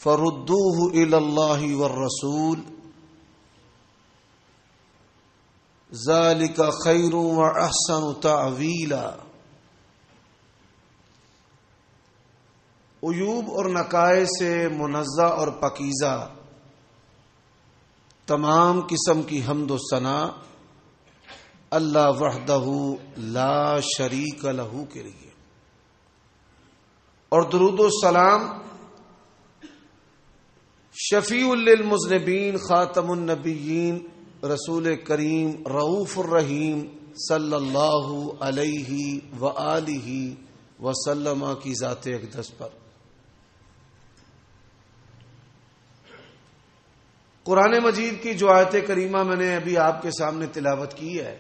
فردوه إلى الله والرسول ذلك خير وأحسن تأويلا۔ عیوب اور نقائص سے منزہ اور پاکیزہ تمام قسم کی حمد و ثنا اللہ وحدہ لا شریک لہ کے لیے، اور درود و سلام شفیع للمذنبین خاتم النبیین رسول کریم رؤوف الرحیم صلی اللہ علیہ وآلہ وسلم کی ذات اقدس پر۔ قرآن مجید کی جو آیت کریمہ میں نے ابھی آپ کے سامنے تلاوت کی ہے،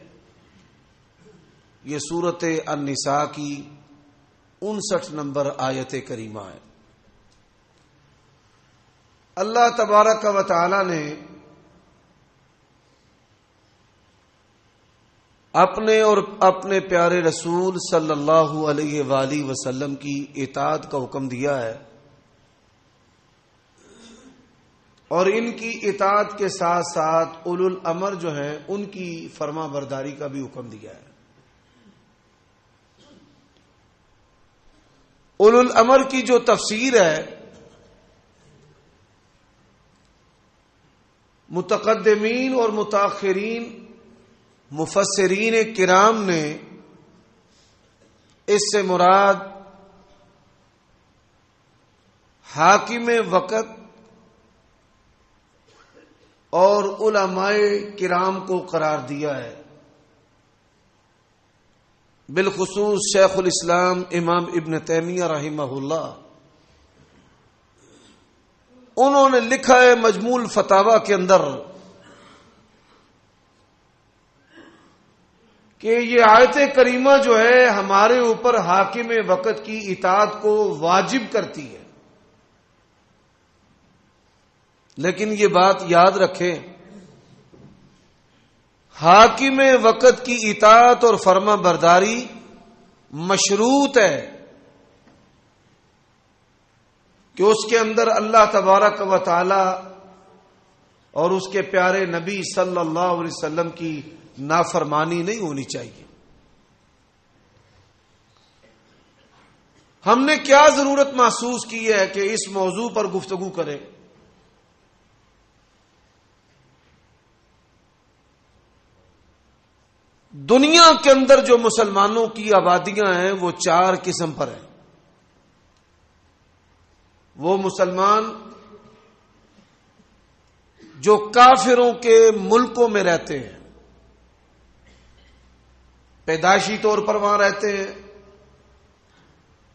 یہ سورۃ النساء کی 59 نمبر آیت کریمہ ہے۔ اللہ تبارک و تعالی نے اپنے اور اپنے پیارے رسول صلی اللہ علیہ وآلہ وسلم کی اطاعت کا حکم دیا ہے، اور ان کی اطاعت کے ساتھ ساتھ اولو الامر جو ہیں ان کی فرما برداری کا بھی حکم دیا ہے۔ اولو الامر کی جو تفسیر ہے، متقدمین اور متاخرین مفسرین کرام نے اس سے مراد حاکم وقت اور علماء کرام کو قرار دیا ہے۔ بالخصوص شیخ الاسلام امام ابن تیمیہ رحمہ اللہ، انہوں نے لکھا ہے مجموع الفتاوی کے اندر کہ یہ آیت کریمہ جو ہے ہمارے اوپر حاکم وقت کی اطاعت کو واجب کرتی ہے، لیکن یہ بات یاد رکھیں، حاکم وقت کی اطاعت اور فرما برداری مشروط ہے کہ اس کے اندر اللہ تبارک و تعالی اور اس کے پیارے نبی صلی اللہ علیہ وسلم کی نافرمانی نہیں ہونی چاہیے۔ ہم نے کیا ضرورت محسوس کی ہے کہ اس موضوع پر گفتگو کریں؟ دنیا کے اندر جو مسلمانوں کی آبادیاں ہیں وہ 4 قسم پر ہیں۔ وہ مسلمان جو کافروں کے ملکوں میں رہتے ہیں، پیدائشی طور پر وہاں رہتے ہیں،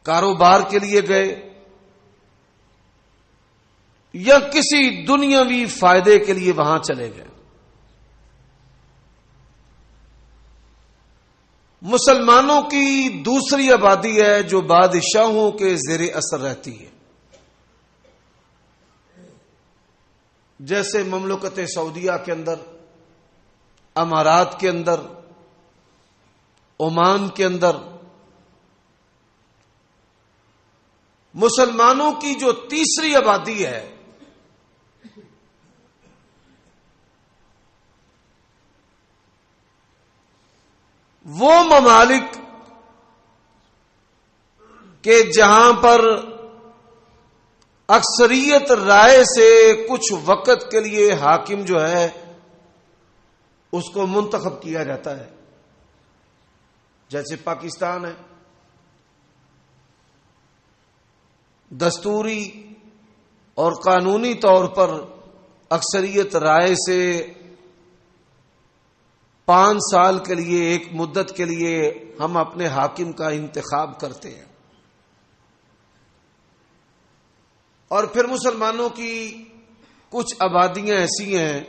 کاروبار کے لیے گئے یا کسی دنیاوی فائدے کے لیے وہاں چلے گئے۔ مسلمانوں کی دوسری آبادی ہے جو بادشاہوں کے زیر اثر رہتی ہے، جیسے مملکت سعودیہ کے اندر، امارات کے اندر، عمان کے اندر۔ مسلمانوں کی جو تیسری آبادی ہے وہ ممالک کہ جہاں پر اکثریت رائے سے کچھ وقت کے لیے حاکم جو ہے اس کو منتخب کیا جاتا ہے، جیسے پاکستان ہے، دستوری اور قانونی طور پر اکثریت رائے سے 5 سال کے لیے ایک مدت کے لیے ہم اپنے حاکم کا انتخاب کرتے ہیں۔ اور پھر مسلمانوں کی کچھ آبادیاں ایسی ہیں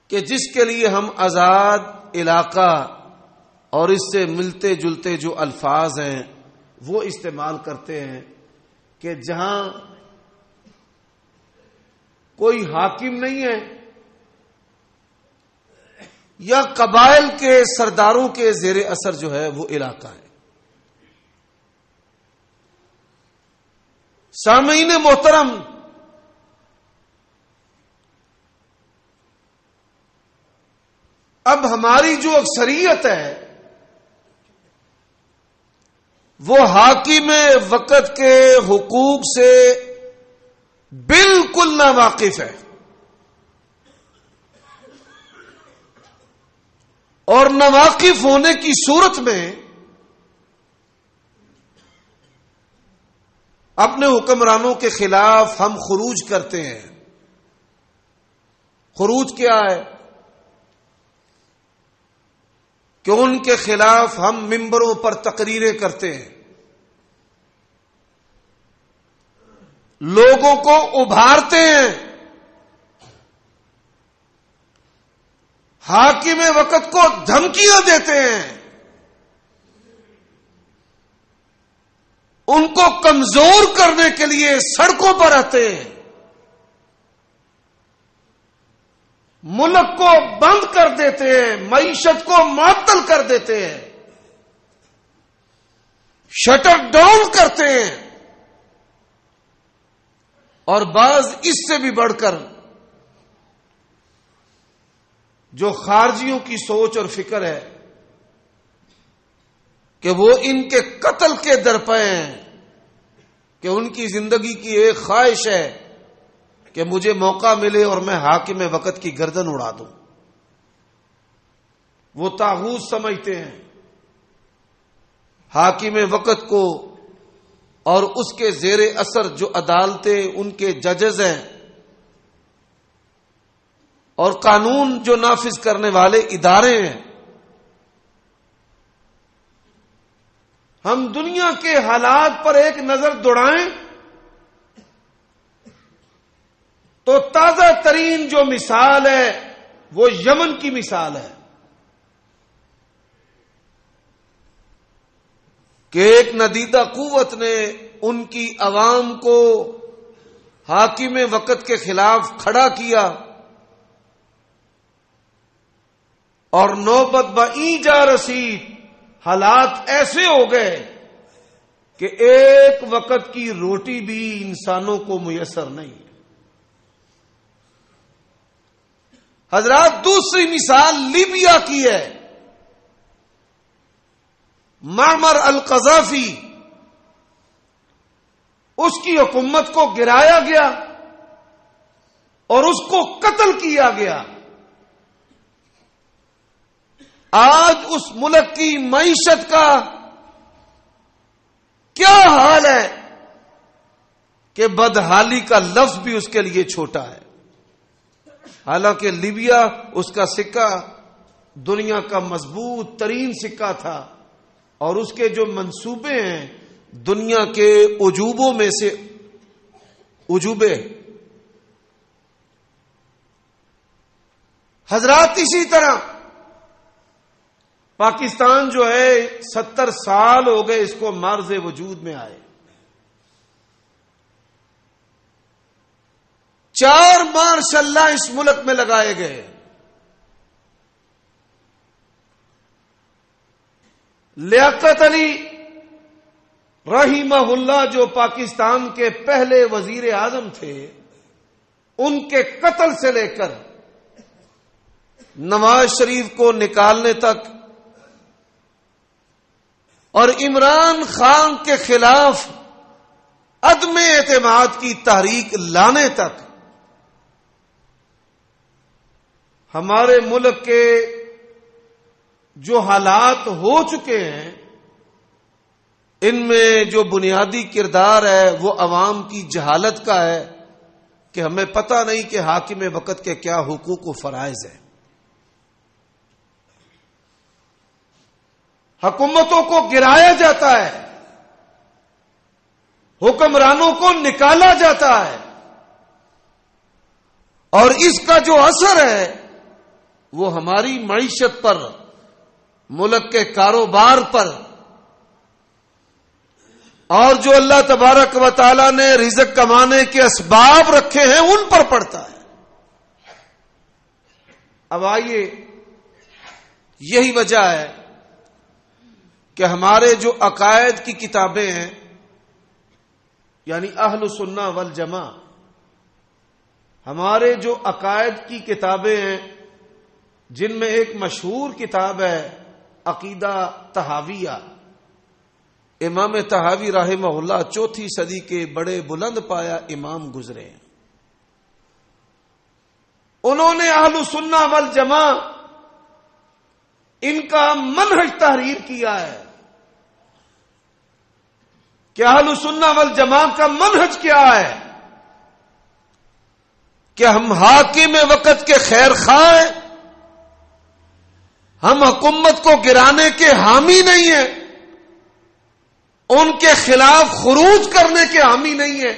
کہ جس کے لیے ہم آزاد علاقہ اور اس سے ملتے جلتے جو الفاظ ہیں وہ استعمال کرتے ہیں کہ جہاں کوئی حاکم نہیں ہے یا قبائل کے سرداروں کے زیر اثر جو ہے وہ علاقہ ہے۔ سامعین محترم، اب ہماری جو اکثریت ہے وہ حاکم وقت کے حقوق سے بالکل ناواقف ہے، اور ناواقف ہونے کی صورت میں اپنے حکمرانوں کے خلاف ہم خروج کرتے ہیں۔ خروج کیا ہے؟ کہ ان کے خلاف ہم ممبروں پر تقریریں کرتے ہیں، لوگوں کو ابھارتے ہیں، حاکم وقت کو دھمکیاں دیتے ہیں، ان کو کمزور کرنے کے لیے سڑکوں پر آتے ہیں، ملک کو بند کر دیتے ہیں، معیشت کو معطل کر دیتے ہیں، شٹر ڈاؤن کرتے ہیں، اور بعض اس سے بھی بڑھ کر جو خارجیوں کی سوچ اور فکر ہے کہ وہ ان کے قتل کے درپے ہیں، کہ ان کی زندگی کی ایک خواہش ہے کہ مجھے موقع ملے اور میں حاکم وقت کی گردن اڑا دوں۔ وہ طاغوت سمجھتے ہیں حاکم وقت کو، اور اس کے زیر اثر جو عدالتیں، ان کے ججز ہیں، اور قانون جو نافذ کرنے والے ادارے ہیں۔ ہم دنیا کے حالات پر ایک نظر دوڑائیں تو تازہ ترین جو مثال ہے وہ یمن کی مثال ہے، کہ ایک ندیدہ قوت نے ان کی عوام کو حاکم وقت کے خلاف کھڑا کیا، اور نوبت بئیں جا رسید، حالات ایسے ہو گئے کہ ایک وقت کی روٹی بھی انسانوں کو میسر نہیں۔ حضرات، دوسری مثال لیبیا کی ہے۔ معمر القذافی، اس کی حکومت کو گرایا گیا اور اس کو قتل کیا گیا۔ آج اس ملک کی معیشت کا کیا حال ہے کہ بدحالی کا لفظ بھی اس کے لیے چھوٹا ہے۔ حالانکہ لیبیا اس کا سکہ دنیا کا مضبوط ترین سکہ تھا، اور اس کے جو منصوبے ہیں دنیا کے عجوبوں میں سے عجوبے۔ حضرات، اسی طرح پاکستان جو ہے 70 سال ہو گئے اس کو معرض وجود میں آئے۔ 4 ماشاء اللہ اس ملک میں لگائے گئے۔ لیاقت علی رحمہ اللہ جو پاکستان کے پہلے وزیر اعظم تھے، ان کے قتل سے لے کر نواز شریف کو نکالنے تک اور عمران خان کے خلاف عدم اعتماد کی تحریک لانے تک ہمارے ملک کے جو حالات ہو چکے ہیں، ان میں جو بنیادی کردار ہے وہ عوام کی جہالت کا ہے کہ ہمیں پتہ نہیں کہ حاکم وقت کے کیا حقوق و فرائض ہیں۔ حکومتوں کو گرایا جاتا ہے، حکمرانوں کو نکالا جاتا ہے، اور اس کا جو اثر ہے وہ ہماری معیشت پر، ملک کے کاروبار پر، اور جو اللہ تبارک و تعالی نے رزق کمانے کے اسباب رکھے ہیں ان پر پڑتا ہے۔ اب آئیے، یہی وجہ ہے کہ ہمارے جو عقائد کی کتابیں ہیں یعنی اہل سنہ والجماع، ہمارے جو عقائد کی کتابیں ہیں جن میں ایک مشہور کتاب ہے عقیدہ طحاویہ، امام طحاوی رحمہ اللہ 4 صدی کے بڑے بلند پایا امام گزرے ہیں. انہوں نے اہل سنہ والجماع ان کا منہج تحریر کیا ہے کہ اہل سنہ والجماع کا منہج کیا ہے کہ ہم حاکم وقت کے خیر خواہ ہیں، ہم حکومت کو گرانے کے حامی نہیں ہیں، ان کے خلاف خروج کرنے کے حامی نہیں ہیں،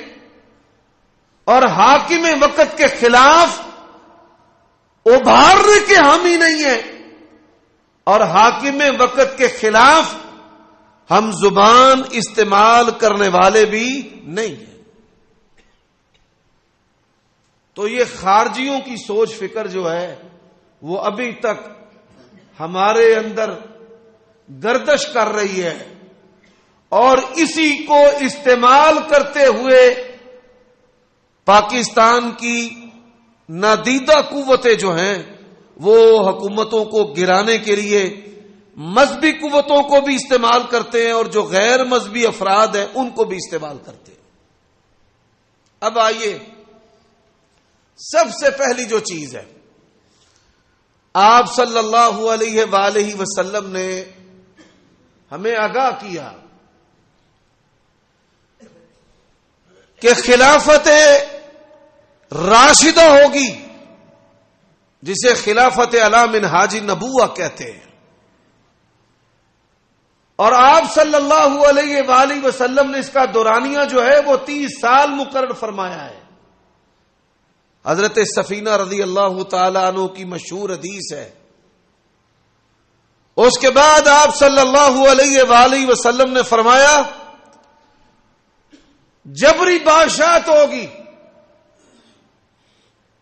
اور حاکم وقت کے خلاف ابھارنے کے حامی نہیں ہیں، اور حاکم وقت کے خلاف ہم زبان استعمال کرنے والے بھی نہیں ہیں. تو یہ خارجیوں کی سوچ فکر جو ہے وہ ابھی تک ہمارے اندر گردش کر رہی ہے، اور اسی کو استعمال کرتے ہوئے پاکستان کی نادیدہ قوتیں جو ہیں وہ حکومتوں کو گرانے کے لیے مذہبی قوتوں کو بھی استعمال کرتے ہیں، اور جو غیر مذہبی افراد ہیں ان کو بھی استعمال کرتے ہیں. اب آئیے، سب سے پہلی جو چیز ہے، آپ صلی اللہ علیہ وآلہ وسلم نے ہمیں آگاہ کیا کہ خلافت راشدہ ہوگی، جسے خلافت علی منہاج النبوہ کہتے ہیں، اور آپ صلی اللہ علیہ وآلہ وسلم نے اس کا دورانیہ جو ہے وہ 30 سال مقرر فرمایا ہے. حضرت سفینہ رضی اللہ تعالی عنہ کی مشہور حدیث ہے. اس کے بعد آپ صلی اللہ علیہ وآلہ وسلم نے فرمایا جبری بادشاہت ہوگی،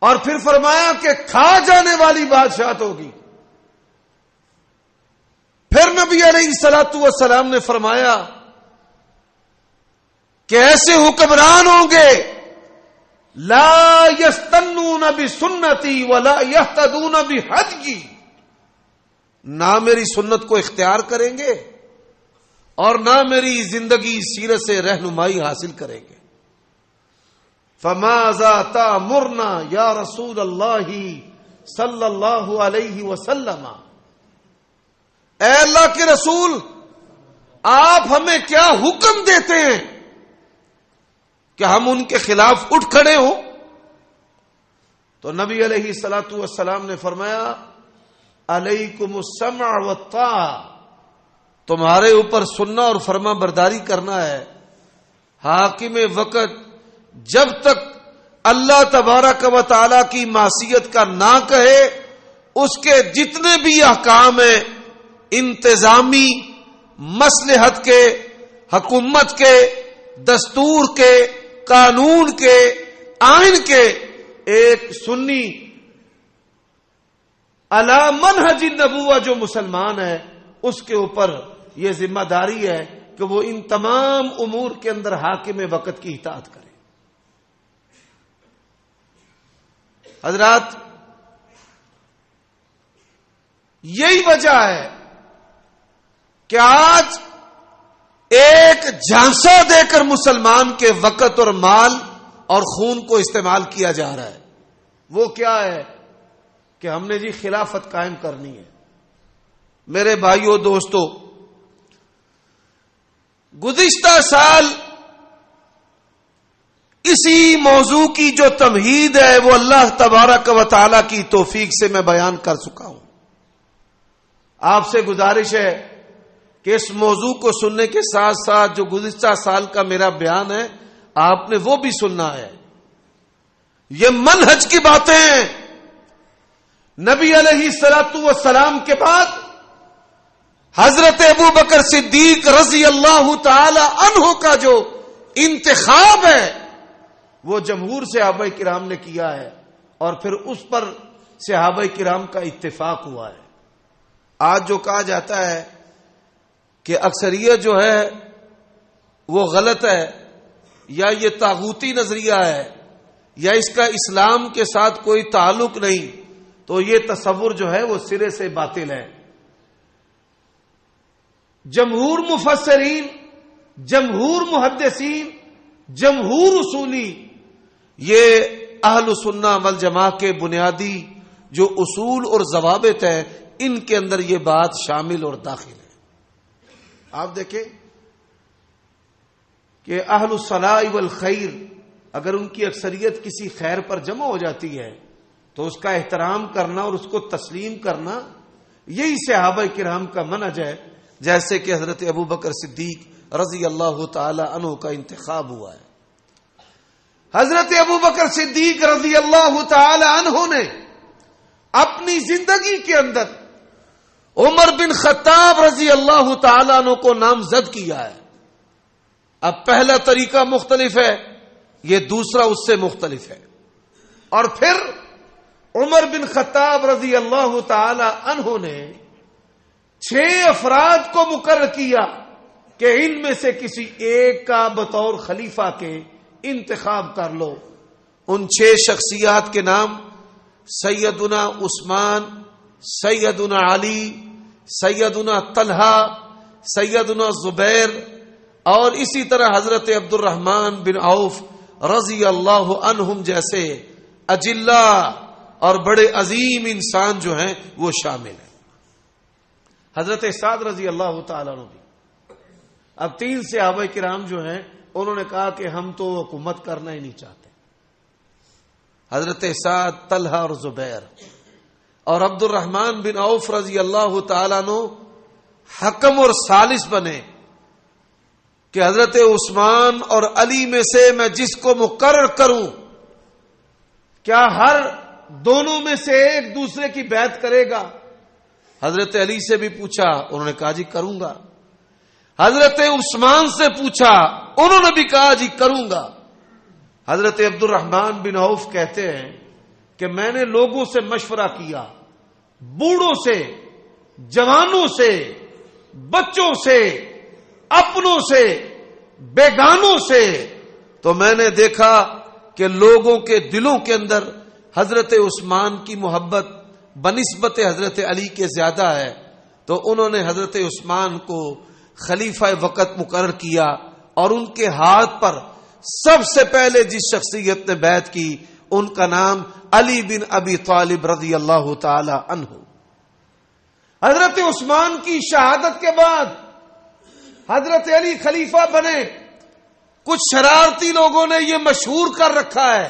اور پھر فرمایا کہ کھا جانے والی بادشاہت ہوگی. پھر نبی علیہ الصلوۃ والسلام نے فرمایا کہ ایسے حکمران ہوں گے لا یستنون بسنتی ولا یہتدون بہدی، نہ میری سنت کو اختیار کریں گے اور نہ میری زندگی سیرت سے رہنمائی حاصل کریں گے. فماذا تأمرنا یا رسول اللہ صلی اللہ علیہ وسلم، اے اللہ کے رسول آپ ہمیں کیا حکم دیتے ہیں کہ ہم ان کے خلاف اٹھ کھڑے ہوں؟ تو نبی علیہ الصلوۃ والسلام نے فرمایا علیکم السمع والطاعہ، تمہارے اوپر سننا اور فرما برداری کرنا ہے. حاکم وقت جب تک اللہ تبارک و تعالی کی معصیت کا نہ کہے، اس کے جتنے بھی احکام ہیں انتظامی، مصلحت کے، حکومت کے، دستور کے، قانون کے، آئین کے، ایک سنی علی منہج النبوہ جو مسلمان ہے اس کے اوپر یہ ذمہ داری ہے کہ وہ ان تمام امور کے اندر حاکم وقت کی اطاعت کرے. حضرات، یہی وجہ ہے کہ آج ایک جھانسا دے کر مسلمان کے وقت اور مال اور خون کو استعمال کیا جا رہا ہے. وہ کیا ہے کہ ہم نے جی خلافت قائم کرنی ہے. میرے بھائیوں دوستو، گزشتہ سال اسی موضوع کی جو تمہید ہے وہ اللہ تبارک و تعالی کی توفیق سے میں بیان کر چکا ہوں. آپ سے گزارش ہے کہ اس موضوع کو سننے کے ساتھ ساتھ جو گزشتہ سال کا میرا بیان ہے آپ نے وہ بھی سننا ہے. یہ منہج کی باتیں ہیں. نبی علیہ الصلوۃ والسلام کے بعد حضرت ابو بکر صدیق رضی اللہ تعالی عنہ کا جو انتخاب ہے وہ جمہور صحابہ کرام نے کیا ہے، اور پھر اس پر صحابہ کرام کا اتفاق ہوا ہے. آج جو کہا جاتا ہے کہ اکثریت جو ہے وہ غلط ہے، یا یہ طاغوتی نظریہ ہے یا اس کا اسلام کے ساتھ کوئی تعلق نہیں، تو یہ تصور جو ہے وہ سرے سے باطل ہے۔ جمہور مفسرین، جمہور محدثین، جمہور اصولی، یہ اہل سنہ والجماعہ کے بنیادی جو اصول اور ضوابط ہیں ان کے اندر یہ بات شامل اور داخل ہے۔ آپ دیکھیں کہ اہل الصلاح والخیر اگر ان کی اکثریت کسی خیر پر جمع ہو جاتی ہے تو اس کا احترام کرنا اور اس کو تسلیم کرنا یہی صحابہ کرام کا منہج ہے، جیسے کہ حضرت ابوبکر صدیق رضی اللہ تعالی عنہ کا انتخاب ہوا ہے۔ حضرت ابوبکر صدیق رضی اللہ تعالی عنہ نے اپنی زندگی کے اندر عمر بن خطاب رضی اللہ تعالی عنہ کو نامزد کیا ہے۔ اب پہلا طریقہ مختلف ہے، یہ دوسرا اس سے مختلف ہے، اور پھر عمر بن خطاب رضی اللہ تعالی عنہ نے 6 افراد کو مقرر کیا کہ ان میں سے کسی ایک کا بطور خلیفہ کے انتخاب کر لو۔ ان 6 شخصیات کے نام سیدنا عثمان، سیدنا علی، سیدنا طلحہ، سیدنا زبیر، اور اسی طرح حضرت عبد الرحمن بن عوف رضی اللہ عنہم جیسے اجلا اور بڑے عظیم انسان جو ہیں وہ شامل ہیں۔ حضرت سعد رضی اللہ تعالیٰ عنہ بھی۔ اب 3 صحابہ کرام جو ہیں انہوں نے کہا کہ ہم تو حکومت کرنا ہی نہیں چاہتے۔ حضرت سعد، طلحہ اور زبیر اور عبد الرحمن بن عوف رضی اللہ تعالیٰ عنہ حکم اور ثالث بنے کہ حضرت عثمان اور علی میں سے میں جس کو مقرر کروں، کیا ہر دونوں میں سے ایک دوسرے کی بیعت کرے گا؟ حضرت علی سے بھی پوچھا، انہوں نے کہا جی کروں گا۔ حضرت عثمان سے پوچھا، انہوں نے بھی کہا جی کروں گا۔ حضرت عبد الرحمن بن عوف کہتے ہیں کہ میں نے لوگوں سے مشورہ کیا، بوڑھوں سے، جوانوں سے، بچوں سے، اپنوں سے، بیگانوں سے، تو میں نے دیکھا کہ لوگوں کے دلوں کے اندر حضرت عثمان کی محبت بنسبت حضرت علی کے زیادہ ہے، تو انہوں نے حضرت عثمان کو خلیفہ وقت مقرر کیا، اور ان کے ہاتھ پر سب سے پہلے جس شخصیت نے بیعت کی ان کا نام علی بن ابی طالب رضی اللہ تعالی عنہ۔ حضرت عثمان کی شہادت کے بعد حضرت علی خلیفہ بنے۔ کچھ شرارتی لوگوں نے یہ مشہور کر رکھا ہے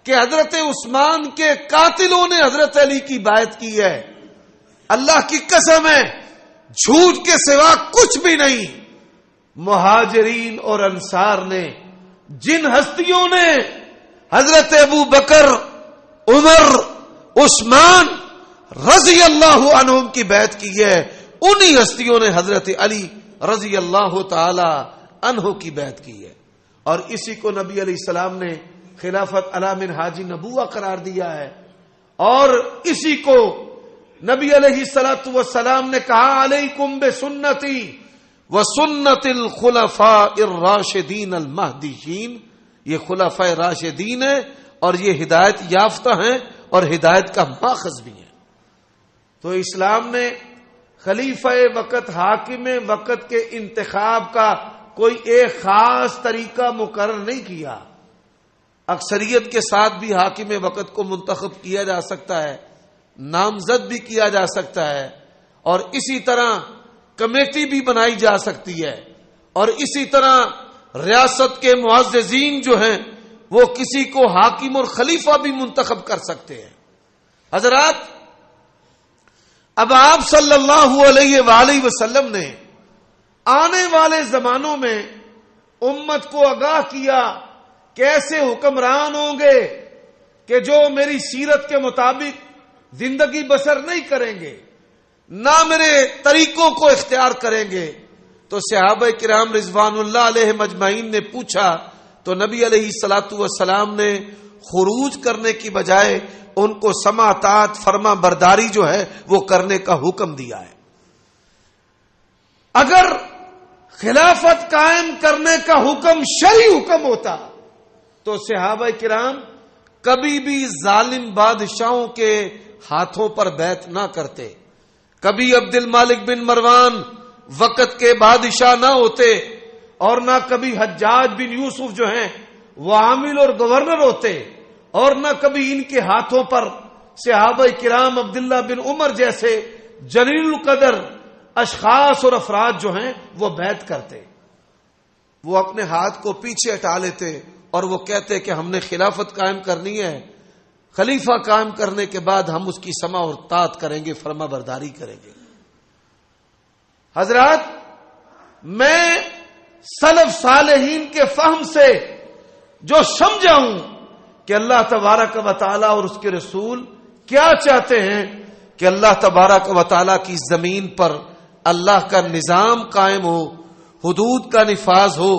کہ حضرت عثمان کے قاتلوں نے حضرت علی کی بیعت کی ہے۔ اللہ کی قسم ہے، جھوٹ کے سوا کچھ بھی نہیں۔ مہاجرین اور انصار نے، جن ہستیوں نے حضرت ابو بکر، عمر، عثمان رضی اللہ عنہم کی بیعت کی ہے، انہی ہستیوں نے حضرت علی رضی اللہ تعالی عنہ کی بیعت کی ہے، اور اسی کو نبی علیہ السلام نے خلافت علی منہاج نبوہ قرار دیا ہے، اور اسی کو نبی علیہ الصلوۃ والسلام نے کہا علیکم بسنتی وسنت الخلفاء الراشدین المہدیین۔ یہ خلفاء راشدین ہیں اور یہ ہدایت یافتہ ہیں اور ہدایت کا ماخذ بھی ہیں۔ تو اسلام نے خلیفہ وقت، حاکم وقت کے انتخاب کا کوئی ایک خاص طریقہ مقرر نہیں کیا۔ اکثریت کے ساتھ بھی حاکم وقت کو منتخب کیا جا سکتا ہے، نامزد بھی کیا جا سکتا ہے، اور اسی طرح کمیٹی بھی بنائی جا سکتی ہے، اور اسی طرح ریاست کے معززین جو ہیں وہ کسی کو حاکم اور خلیفہ بھی منتخب کر سکتے ہیں۔ حضرات، اب آپ صلی اللہ علیہ وآلہ وسلم نے آنے والے زمانوں میں امت کو آگاہ کیا کہ ایسے حکمران ہوں گے کہ جو میری سیرت کے مطابق زندگی بسر نہیں کریں گے، نہ میرے طریقوں کو اختیار کریں گے۔ تو صحابہ کرام رضوان اللہ علیہ مجمعین نے پوچھا، تو نبی علیہ الصلوۃ والسلام نے خروج کرنے کی بجائے ان کو سماع اطاعت، فرما برداری جو ہے وہ کرنے کا حکم دیا ہے۔ اگر خلافت قائم کرنے کا حکم شرعی حکم ہوتا تو صحابہ کرام کبھی بھی ظالم بادشاہوں کے ہاتھوں پر بیعت نہ کرتے، کبھی عبد المالک بن مروان وقت کے بادشاہ نہ ہوتے، اور نہ کبھی حجاج بن یوسف جو ہیں وہ عامل اور گورنر ہوتے، اور نہ کبھی ان کے ہاتھوں پر صحابہ کرام عبداللہ بن عمر جیسے جلیل القدر اشخاص اور افراد جو ہیں وہ بیعت کرتے۔ وہ اپنے ہاتھ کو پیچھے ہٹا لیتے اور وہ کہتے کہ ہم نے خلافت قائم کرنی ہے، خلیفہ قائم کرنے کے بعد ہم اس کی سماع اور طاعت کریں گے، فرما برداری کریں گے۔ حضرات، میں سلف صالحین کے فہم سے جو سمجھا ہوں کہ اللہ تبارک و تعالی اور اس کے رسول کیا چاہتے ہیں کہ اللہ تبارک و تعالی کی زمین پر اللہ کا نظام قائم ہو، حدود کا نفاذ ہو،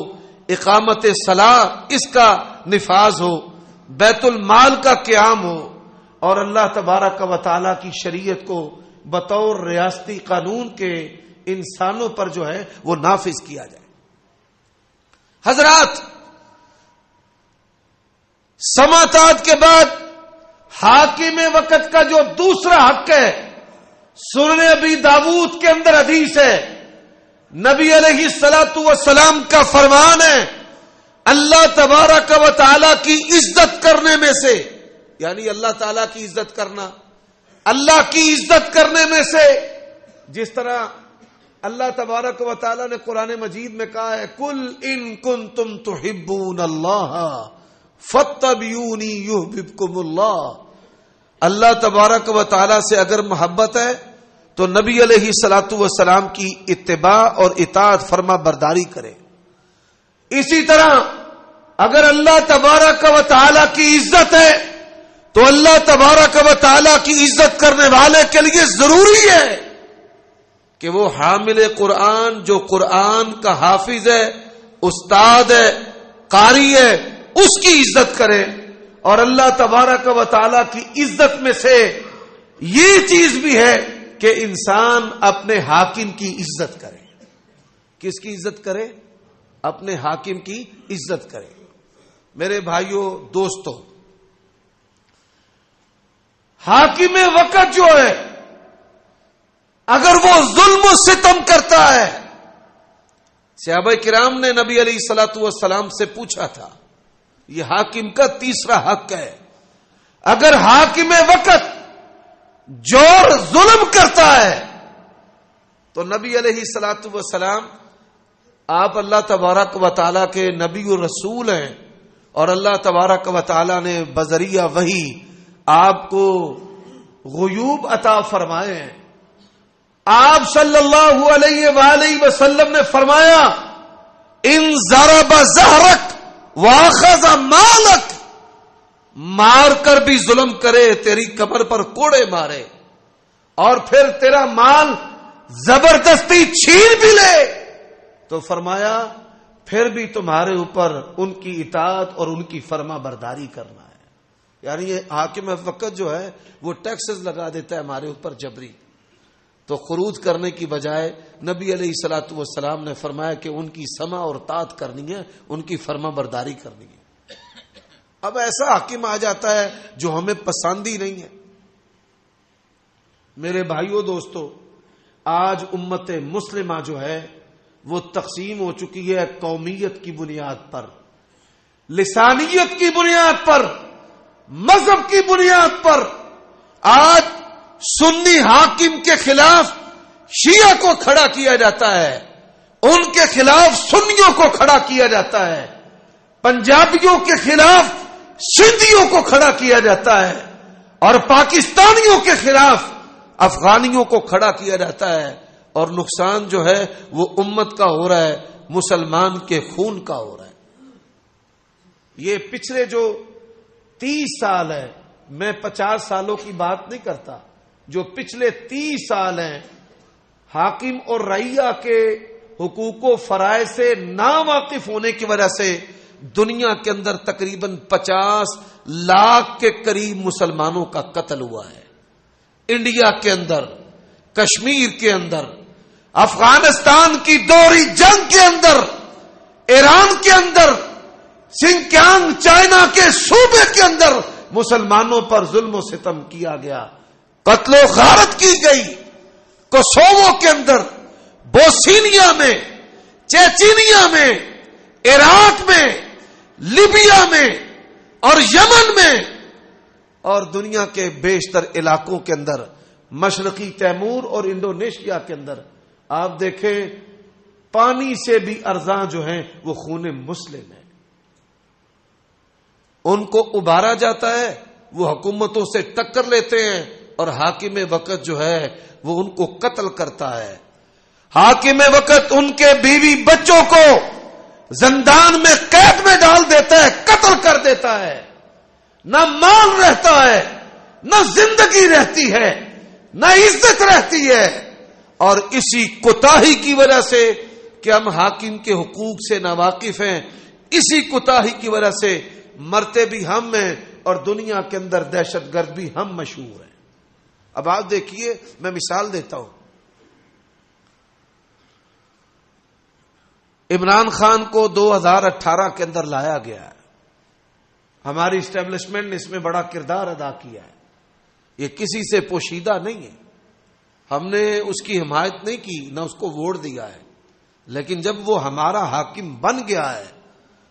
اقامت صلاح اس کا نفاذ ہو، بیت المال کا قیام ہو، اور اللہ تبارک و تعالی کی شریعت کو بطور ریاستی قانون کے انسانوں پر جو ہے وہ نافذ کیا جائے۔ حضرات، سماعت کے بعد حاکم وقت کا جو دوسرا حق ہے، سنن ابی داؤد کے اندر حدیث ہے، نبی علیہ الصلوۃ والسلام کا فرمان ہے، اللہ تبارک و تعالی کی عزت کرنے میں سے، یعنی اللہ تعالی کی عزت کرنا، اللہ کی عزت کرنے میں سے، جس طرح اللہ تبارک و تعالی نے قرآن مجید میں کہا ہے، قل ان کنتم تحبون اللہ فاتبعونی یحببکم اللہ۔ اللہ تبارک و تعالی سے اگر محبت ہے تو نبی علیہ الصلوۃ والسلام کی اتباع اور اطاعت فرما برداری کرے۔ اسی طرح اگر اللہ تبارک و تعالی کی عزت ہے تو اللہ تبارک و تعالی کی عزت کرنے والے کے لیے ضروری ہے کہ وہ حامل قرآن، جو قرآن کا حافظ ہے، استاد ہے، قاری ہے، اس کی عزت کرے۔ اور اللہ تبارک و تعالی کی عزت میں سے یہ چیز بھی ہے کہ انسان اپنے حاکم کی عزت کرے۔ کس کی عزت کرے؟ اپنے حاکم کی عزت کرے۔ میرے بھائیوں، دوستوں، حاکم وقت جو ہے اگر وہ ظلم و ستم کرتا ہے، صحابہ کرام نے نبی علیہ الصلوۃ والسلام سے پوچھا تھا، یہ حاکم کا تیسرا حق ہے، اگر حاکم وقت جور ظلم کرتا ہے تو نبی علیہ الصلوۃ والسلام، آپ اللہ تبارک و تعالیٰ کے نبی و رسول ہیں، اور اللہ تبارک و تعالیٰ نے بذریعہ وحی آپ کو غیوب عطا فرمائے ہیں۔ آپ صلی اللہ علیہ وآلہ وسلم نے فرمایا، ان ضرب ظہرک واخذ مالک، مار کر بھی ظلم کرے، تیری کمر پر کوڑے مارے، اور پھر تیرا مال زبردستی چھین بھی لے، تو فرمایا پھر بھی تمہارے اوپر ان کی اطاعت اور ان کی فرما برداری کرنا ہے۔ یعنی یہ حاکم وقت جو ہے وہ ٹیکسز لگا دیتا ہے ہمارے اوپر جبری، تو خروج کرنے کی بجائے نبی علیہ الصلوۃ والسلام نے فرمایا کہ ان کی سمع اور طاعت کرنی ہے، ان کی فرما برداری کرنی ہے۔ اب ایسا حاکم آ جاتا ہے جو ہمیں پسند ہی نہیں ہے۔ میرے بھائیوں، دوستو، آج امت مسلمہ جو ہے وہ تقسیم ہو چکی ہے قومیت کی بنیاد پر، لسانیت کی بنیاد پر، مذہب کی بنیاد پر۔ آج سنی حاکم کے خلاف شیعہ کو کھڑا کیا جاتا ہے، ان کے خلاف سنیوں کو کھڑا کیا جاتا ہے، پنجابیوں کے خلاف سندھیوں کو کھڑا کیا جاتا ہے، اور پاکستانیوں کے خلاف افغانیوں کو کھڑا کیا جاتا ہے، اور نقصان جو ہے وہ امت کا ہو رہا ہے، مسلمان کے خون کا ہو رہا ہے۔ یہ پچھلے جو 30 سال ہے، میں 50 سالوں کی بات نہیں کرتا، جو پچھلے 30 سال ہیں، حاکم اور رعیہ کے حقوق و فرائض سے ناواقف ہونے کی وجہ سے دنیا کے اندر تقریباً 50 لاکھ کے قریب مسلمانوں کا قتل ہوا ہے۔ انڈیا کے اندر، کشمیر کے اندر، افغانستان کی دوہری جنگ کے اندر، ایران کے اندر، سنکیانگ چائنا کے صوبے کے اندر مسلمانوں پر ظلم و ستم کیا گیا، قتل و غارت کی گئی۔ کوسوو کے اندر، بوسنیا میں، چیچینیا میں، عراق میں، لیبیا میں اور یمن میں اور دنیا کے بیشتر علاقوں کے اندر، مشرقی تیمور اور انڈونیشیا کے اندر آپ دیکھیں پانی سے بھی ارزاں جو ہیں وہ خون مسلم ہے۔ ان کو ابھارا جاتا ہے، وہ حکومتوں سے ٹکر لیتے ہیں اور حاکم وقت جو ہے وہ ان کو قتل کرتا ہے۔ حاکم وقت ان کے بیوی بچوں کو زندان میں قید میں ڈال دیتا ہے، قتل کر دیتا ہے۔ نہ مال رہتا ہے، نہ زندگی رہتی ہے، نہ عزت رہتی ہے۔ اور اسی کوتاہی کی وجہ سے کہ ہم حاکم کے حقوق سے ناواقف ہیں، اسی کوتاہی کی وجہ سے مرتے بھی ہم ہیں اور دنیا کے اندر دہشت گرد بھی ہم مشہور ہیں۔ اب آپ دیکھیے، میں مثال دیتا ہوں۔ عمران خان کو 2018 کے اندر لایا گیا ہے، ہماری اسٹیبلشمنٹ نے اس میں بڑا کردار ادا کیا ہے، یہ کسی سے پوشیدہ نہیں ہے، ہم نے اس کی حمایت نہیں کی، نہ اس کو ووٹ دیا ہے، لیکن جب وہ ہمارا حاکم بن گیا ہے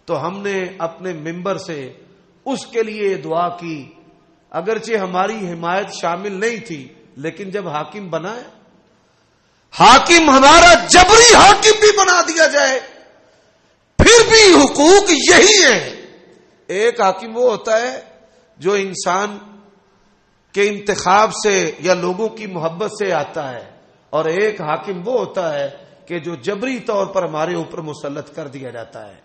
تو ہم نے اپنے ممبر سے اس کے لیے دعا کی، اگرچہ ہماری حمایت شامل نہیں تھی، لیکن جب حاکم بنا ہے، حاکم ہمارا جبری حاکم بھی بنا دیا جائے پھر بھی حقوق یہی ہیں۔ ایک حاکم وہ ہوتا ہے جو انسان کے انتخاب سے یا لوگوں کی محبت سے آتا ہے، اور ایک حاکم وہ ہوتا ہے کہ جو جبری طور پر ہمارے اوپر مسلط کر دیا جاتا ہے۔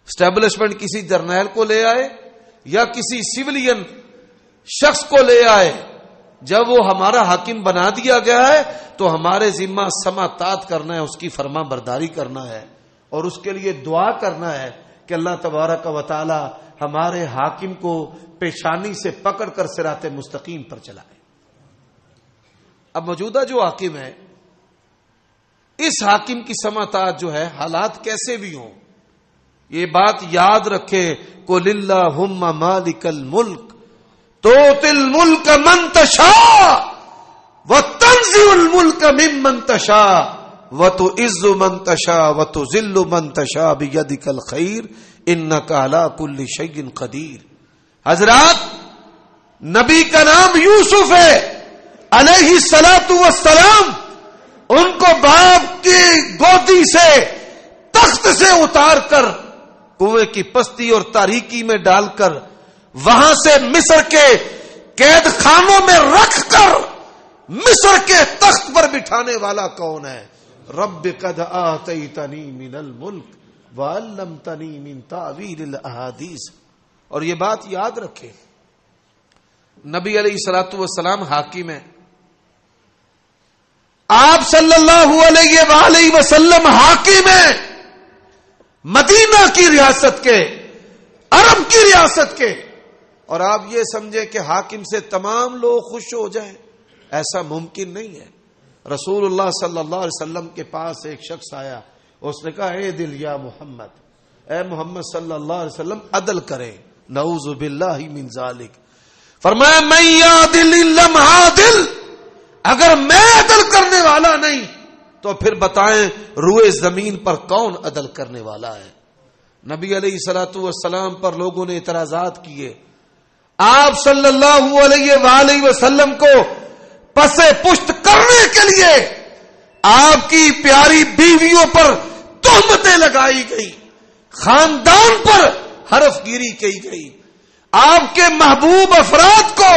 اسٹیبلشمنٹ کسی جرنیل کو لے آئے یا کسی سولین شخص کو لے آئے، جب وہ ہمارا حاکم بنا دیا گیا ہے تو ہمارے ذمہ سماعت کرنا ہے، اس کی فرما برداری کرنا ہے اور اس کے لیے دعا کرنا ہے کہ اللہ تبارک و تعالی ہمارے حاکم کو پیشانی سے پکڑ کر صراط مستقیم پر چلائے۔ اب موجودہ جو حاکم ہے، اس حاکم کی سماعت جو ہے، حالات کیسے بھی ہوں، یہ بات یاد رکھے، قل اللہم مالک الملک تؤتی الملک من تشاء وتنزع الملک ممن تشاء وتعز من تشاء وتذل من تشاء بیدک الخیر انک علی کل شیء قدیر۔ حضرات، نبی کا نام یوسف ہے علیہ الصلوۃ والسلام، ان کو باپ کی گودی سے تخت سے اتار کر کنویں کی پستی اور تاریکی میں ڈال کر وہاں سے مصر کے قید خانوں میں رکھ کر مصر کے تخت پر بٹھانے والا کون ہے؟ رب قد آتیتنی من الملک وعلمتنی من تاویل الاحادیث۔ اور یہ بات یاد رکھے، نبی علیہ الصلوۃ والسلام حاکم ہیں، آپ صلی اللہ علیہ وآلہ وسلم حاکم ہیں مدینہ کی ریاست کے، عرب کی ریاست کے، اور آپ یہ سمجھیں کہ حاکم سے تمام لوگ خوش ہو جائیں، ایسا ممکن نہیں ہے۔ رسول اللہ صلی اللہ علیہ وسلم کے پاس ایک شخص آیا، اس نے کہا اے دل یا محمد، اے محمد صلی اللہ علیہ وسلم عدل کریں، نعوذ باللہ من ذالک۔ فرمایا من یعدل لم عادل، اگر میں عدل کرنے والا نہیں تو پھر بتائیں روئے زمین پر کون عدل کرنے والا ہے؟ نبی علیہ الصلوۃ والسلام پر لوگوں نے اعتراضات کیے، آپ صلی اللہ علیہ وآلہ وسلم کو پسے پشت کرنے کے لیے آپ کی پیاری بیویوں پر تہمتیں لگائی گئی، خاندان پر حرف گیری کی گئی، آپ کے محبوب افراد کو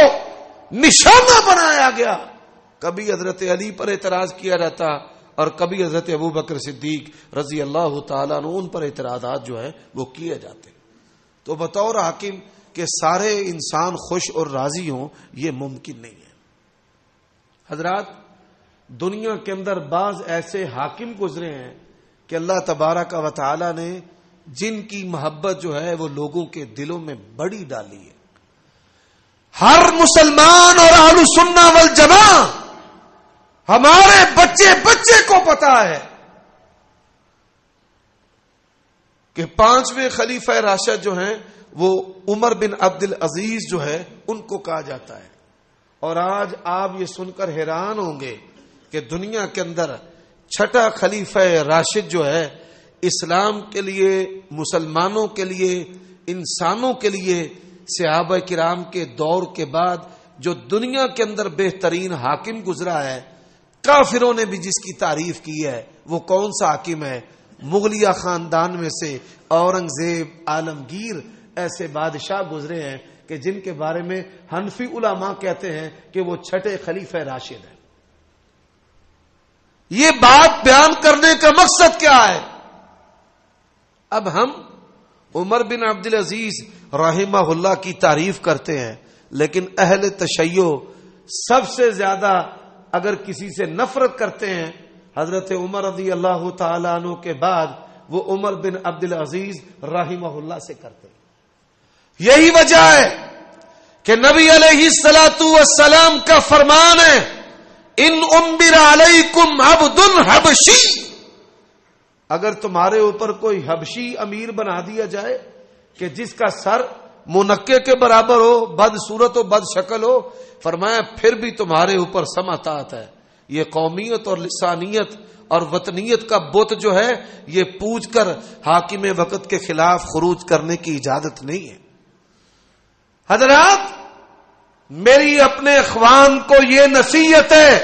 نشانہ بنایا گیا۔ کبھی حضرت علی پر اعتراض کیا جاتا اور کبھی حضرت ابو بکر صدیق رضی اللہ تعالیٰ عنہ ان پر اعتراضات جو ہیں وہ کیے جاتے۔ تو بطور حاکم کہ سارے انسان خوش اور راضی ہوں، یہ ممکن نہیں ہے۔ حضرات، دنیا کے اندر بعض ایسے حاکم گزرے ہیں کہ اللہ تبارک و تعالی نے جن کی محبت جو ہے وہ لوگوں کے دلوں میں بڑی ڈالی ہے۔ ہر مسلمان اور اہل سنہ والجماعہ، ہمارے بچے بچے کو پتا رہا ہے کہ 5ویں خلیفہ راشد جو ہیں وہ عمر بن عبد العزیز جو ہے ان کو کہا جاتا ہے. اور آج آپ یہ سن کر حیران ہوں گے کہ دنیا کے اندر 6واں خلیفہ راشد جو ہے اسلام کے لیے، مسلمانوں کے لیے، انسانوں کے لیے صحابہ کرام کے دور کے بعد جو دنیا کے اندر بہترین حاکم گزرا ہے، کافروں نے بھی جس کی تعریف کی ہے، وہ کون سا حاکم ہے؟ مغلیہ خاندان میں سے اورنگزیب، عالمگیر ایسے بادشاہ گزرے ہیں کہ جن کے بارے میں حنفی علماء کہتے ہیں کہ وہ 6 خلیفہ راشد ہیں. یہ بات بیان کرنے کا مقصد کیا ہے؟ اب ہم عمر بن عبد العزیز رحمہ اللہ کی تعریف کرتے ہیں، لیکن اہل تشیع سب سے زیادہ اگر کسی سے نفرت کرتے ہیں حضرت عمر رضی اللہ تعالی عنہ کے بعد وہ عمر بن عبد العزیز رحمہ اللہ سے کرتے ہیں. یہی وجہ ہے کہ نبی علیہ الصلوۃ والسلام کا فرمان ہے ان امر علیکم عبد حبشی، اگر تمہارے اوپر کوئی حبشی امیر بنا دیا جائے کہ جس کا سر منقے کے برابر ہو، بد صورت ہو، بد شکل ہو، فرمایا پھر بھی تمہارے اوپر سماطات ہے. یہ قومیت اور لسانیت اور وطنیت کا بت جو ہے یہ پوج کر حاکم وقت کے خلاف خروج کرنے کی اجازت نہیں ہے. حضرات، میری اپنے اخوان کو یہ نصیحت ہے،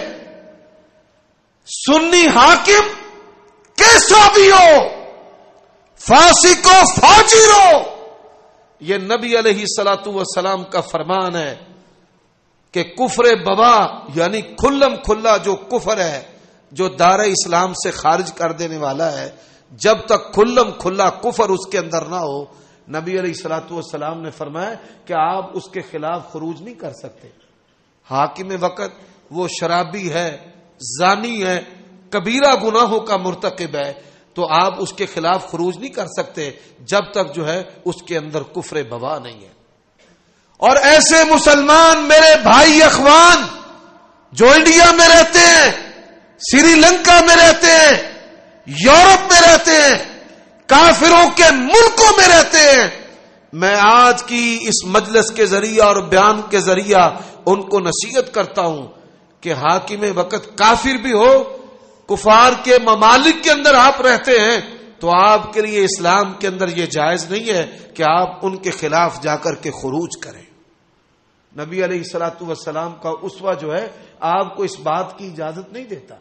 سنی حاکم کیسا بھی ہو، فاسق و فاجر ہو، یہ نبی علیہ الصلوۃ والسلام کا فرمان ہے کہ کفر بوا یعنی کھلم کھلا جو کفر ہے، جو دار اسلام سے خارج کر دینے والا ہے، جب تک کھلم کھلا کفر اس کے اندر نہ ہو، نبی علیہ الصلوۃ والسلام نے فرمایا کہ آپ اس کے خلاف خروج نہیں کر سکتے. حاکم وقت وہ شرابی ہے، زانی ہے، کبیرہ گناہوں کا مرتکب ہے، تو آپ اس کے خلاف خروج نہیں کر سکتے جب تک جو ہے اس کے اندر کفر بوا نہیں ہے. اور ایسے مسلمان میرے بھائی اخوان جو انڈیا میں رہتے ہیں، سری لنکا میں رہتے ہیں، یورپ میں رہتے ہیں، کافروں کے ملکوں میں رہتے ہیں، میں آج کی اس مجلس کے ذریعہ اور بیان کے ذریعہ ان کو نصیحت کرتا ہوں کہ حاکم وقت کافر بھی ہو، کفار کے ممالک کے اندر آپ رہتے ہیں، تو آپ کے لیے اسلام کے اندر یہ جائز نہیں ہے کہ آپ ان کے خلاف جا کر کے خروج کریں. نبی علیہ الصلوۃ والسلام کا اسوہ جو ہے آپ کو اس بات کی اجازت نہیں دیتا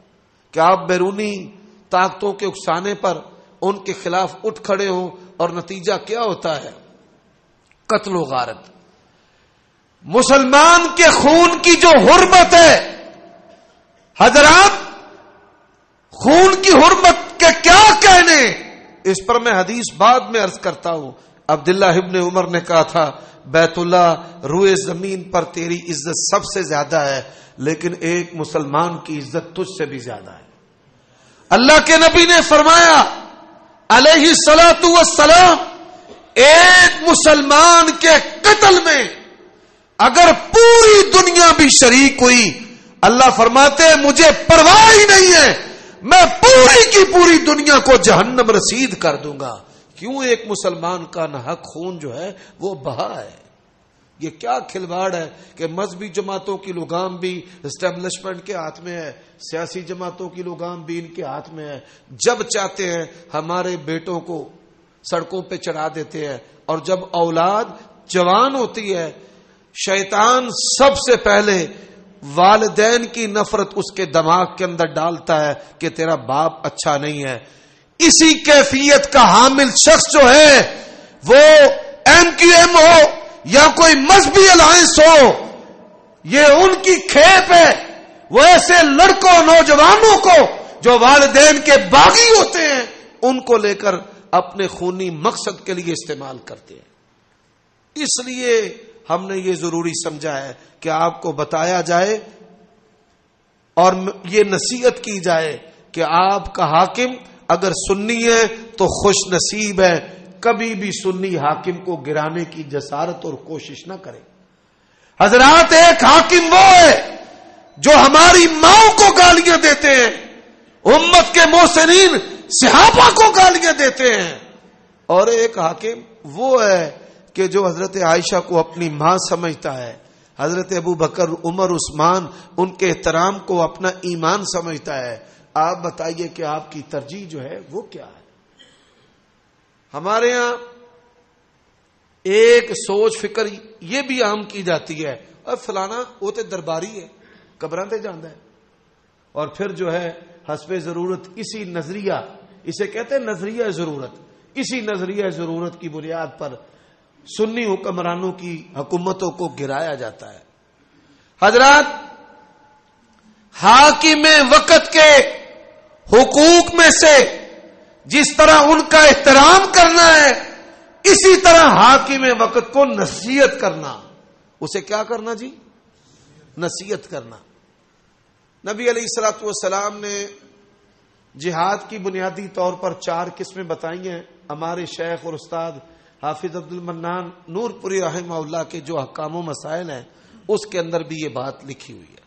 کہ آپ بیرونی طاقتوں کے اکسانے پر ان کے خلاف اٹھ کھڑے ہوں، اور نتیجہ کیا ہوتا ہے؟ قتل و غارت. مسلمان کے خون کی جو حرمت ہے، حضرات خون کی حرمت کے کیا کہنے، اس پر میں حدیث بعد میں عرض کرتا ہوں. عبداللہ ابن عمر نے کہا تھا بیت اللہ روئے زمین پر تیری عزت سب سے زیادہ ہے، لیکن ایک مسلمان کی عزت تجھ سے بھی زیادہ ہے. اللہ کے نبی نے فرمایا علیہ الصلوۃ والسلام، ایک مسلمان کے قتل میں اگر پوری دنیا بھی شریک ہوئی، اللہ فرماتے ہیں مجھے پرواہ ہی نہیں ہے، میں پوری کی پوری دنیا کو جہنم رسید کر دوں گا. کیوں؟ ایک مسلمان کا ناحق خون جو ہے وہ بہا ہے. یہ کیا کھلواڑ ہے کہ مذہبی جماعتوں کی لگام بھی اسٹیبلشمنٹ کے ہاتھ میں ہے، سیاسی جماعتوں کی لگام بھی ان کے ہاتھ میں ہے. جب چاہتے ہیں ہمارے بیٹوں کو سڑکوں پہ چڑھا دیتے ہیں، اور جب اولاد جوان ہوتی ہے، شیطان سب سے پہلے والدین کی نفرت اس کے دماغ کے اندر ڈالتا ہے کہ تیرا باپ اچھا نہیں ہے. اسی کیفیت کا حامل شخص جو ہے وہ MQM ہو یا کوئی مذہبی الائنس ہو، یہ ان کی کھیپ ہے. وہ ایسے لڑکوں نوجوانوں کو جو والدین کے باغی ہوتے ہیں ان کو لے کر اپنے خونی مقصد کے لیے استعمال کرتے ہیں. اس لیے ہم نے یہ ضروری سمجھا ہے کہ آپ کو بتایا جائے اور یہ نصیحت کی جائے کہ آپ کا حاکم اگر سنی ہے تو خوش نصیب ہے، کبھی بھی سنی حاکم کو گرانے کی جسارت اور کوشش نہ کرے. حضرات، ایک حاکم وہ ہے جو ہماری ماں کو گالیاں دیتے ہیں، امت کے محسنین صحابہ کو گالیاں دیتے ہیں، اور ایک حاکم وہ ہے کہ جو حضرت عائشہ کو اپنی ماں سمجھتا ہے، حضرت ابو بکر، عمر، عثمان، ان کے احترام کو اپنا ایمان سمجھتا ہے. آپ بتائیے کہ آپ کی ترجیح جو ہے وہ کیا ہے؟ ہمارے ہاں ایک سوچ فکر یہ بھی عام کی جاتی ہے، اور فلانا وہ تو درباری ہے، قبراں تے جاندا ہے، اور پھر جو ہے حسب ضرورت اسی نظریہ، اسے کہتے ہیں نظریہ ضرورت، اسی نظریہ ضرورت کی بنیاد پر سنی حکمرانوں کی حکومتوں کو گرایا جاتا ہے. حضرات، حاکم وقت کے حقوق میں سے جس طرح ان کا احترام کرنا ہے، اسی طرح حاکم وقت کو نصیحت کرنا. اسے کیا کرنا جی؟ نصیحت کرنا. نبی علیہ الصلوۃ والسلام نے جہاد کی بنیادی طور پر 4 قسمیں بتائی ہیں. ہمارے شیخ اور استاد حافظ عبد المنان نور پوری رحمہ اللہ کے جو احکام و مسائل ہیں اس کے اندر بھی یہ بات لکھی ہوئی ہے.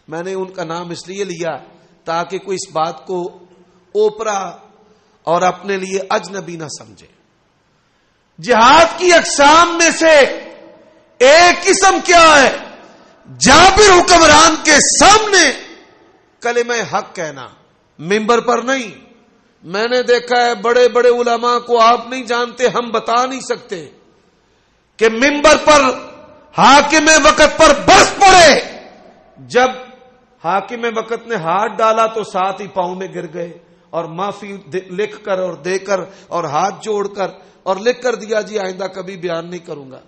میں نے ان کا نام اس لیے لیا تاکہ کوئی اس بات کو اوپرا اور اپنے لیے اجنبی نہ سمجھے. جہاد کی اقسام میں سے ایک قسم کیا ہے؟ جابر حکمران کے سامنے کلمہ حق کہنا، ممبر پر نہیں. میں نے دیکھا ہے بڑے بڑے علماء کو آپ نہیں جانتے، ہم بتا نہیں سکتے کہ ممبر پر حاکم وقت پر برس پڑے، جب حاکم وقت نے ہاتھ ڈالا تو ساتھ ہی پاؤں میں گر گئے، اور معافی لکھ کر اور دے کر اور ہاتھ جوڑ کر اور لکھ کر دیا جی آئندہ کبھی بیان نہیں کروں گا.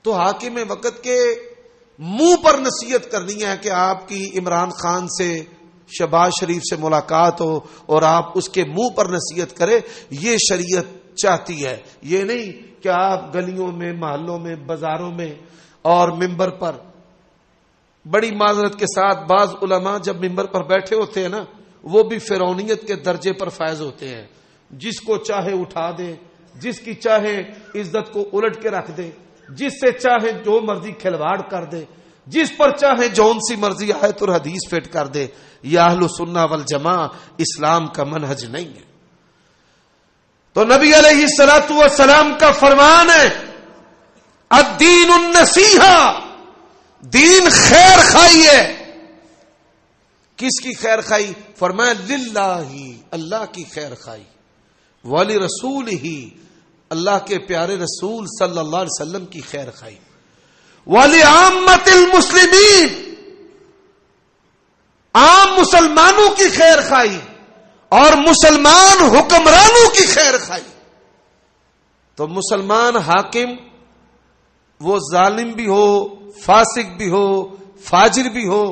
تو حاکم وقت کے منہ پر نصیحت کرنی ہے کہ آپ کی عمران خان سے، شہباز شریف سے ملاقات ہو اور آپ اس کے منہ پر نصیحت کرے. یہ شریعت چاہتی ہے، یہ نہیں کہ آپ گلیوں میں، محلوں میں، بازاروں میں اور ممبر پر. بڑی معذرت کے ساتھ بعض علماء جب ممبر پر بیٹھے ہوتے ہیں نا، وہ بھی فرعونیت کے درجے پر فائز ہوتے ہیں. جس کو چاہے اٹھا دے، جس کی چاہے عزت کو الٹ کے رکھ دے، جس سے چاہے جو مرضی کھلواڑ کر دے، جس پر چاہے جون سی مرضی آیت اور حدیث فٹ کر دے. یہ اہل سنہ والجماع اسلام کا منہج نہیں ہے. تو نبی علیہ الصلوۃ والسلام کا فرمان ہے الدین النصیحہ، دین خیر خائی ہے. کس کی خیر خائی؟ فرمایا للہ، اللہ کی خیر خائی، ولی رسول ہی، اللہ کے پیارے رسول صلی اللہ علیہ وسلم کی خیر خائی، ولی عامت المسلمین، عام مسلمانوں کی خیر خائی، اور مسلمان حکمرانوں کی خیر خائی. تو مسلمان حاکم وہ ظالم بھی ہو، فاسق بھی ہو، فاجر بھی ہو،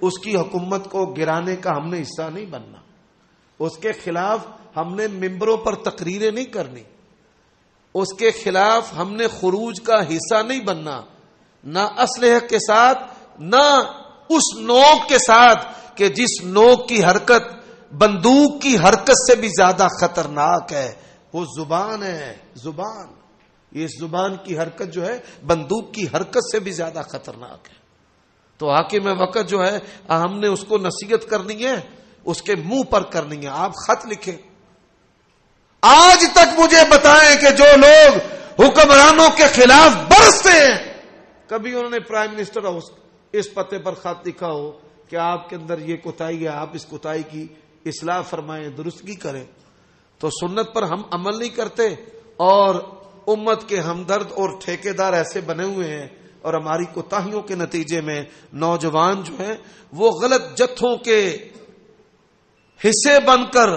اس کی حکومت کو گرانے کا ہم نے حصہ نہیں بننا. اس کے خلاف ہم نے ممبروں پر تقریریں نہیں کرنی، اس کے خلاف ہم نے خروج کا حصہ نہیں بننا، نہ اسلحے کے ساتھ، نہ اس نوک کے ساتھ کہ جس نوک کی حرکت بندوق کی حرکت سے بھی زیادہ خطرناک ہے. وہ زبان ہے، زبان. یہ زبان کی حرکت جو ہے بندوق کی حرکت سے بھی زیادہ خطرناک ہے. تو حاکم وقت جو ہے ہم نے اس کو نصیحت کرنی ہے، اس کے منہ پر کرنی ہے. آپ خط لکھیں. آج تک مجھے بتائیں کہ جو لوگ حکمرانوں کے خلاف برستے ہیں، کبھی انہوں نے پرائم منسٹر ہاؤس اس پتے پر خط لکھا ہو کہ آپ کے اندر یہ کوتاہی ہے، آپ اس کوتاہی کی اصلاح فرمائیں، درستگی کریں. تو سنت پر ہم عمل نہیں کرتے، اور امت کے ہمدرد اور ٹھیکیدار ایسے بنے ہوئے ہیں، اور ہماری کوتاہیوں کے نتیجے میں نوجوان جو ہیں وہ غلط جتھوں کے حصے بن کر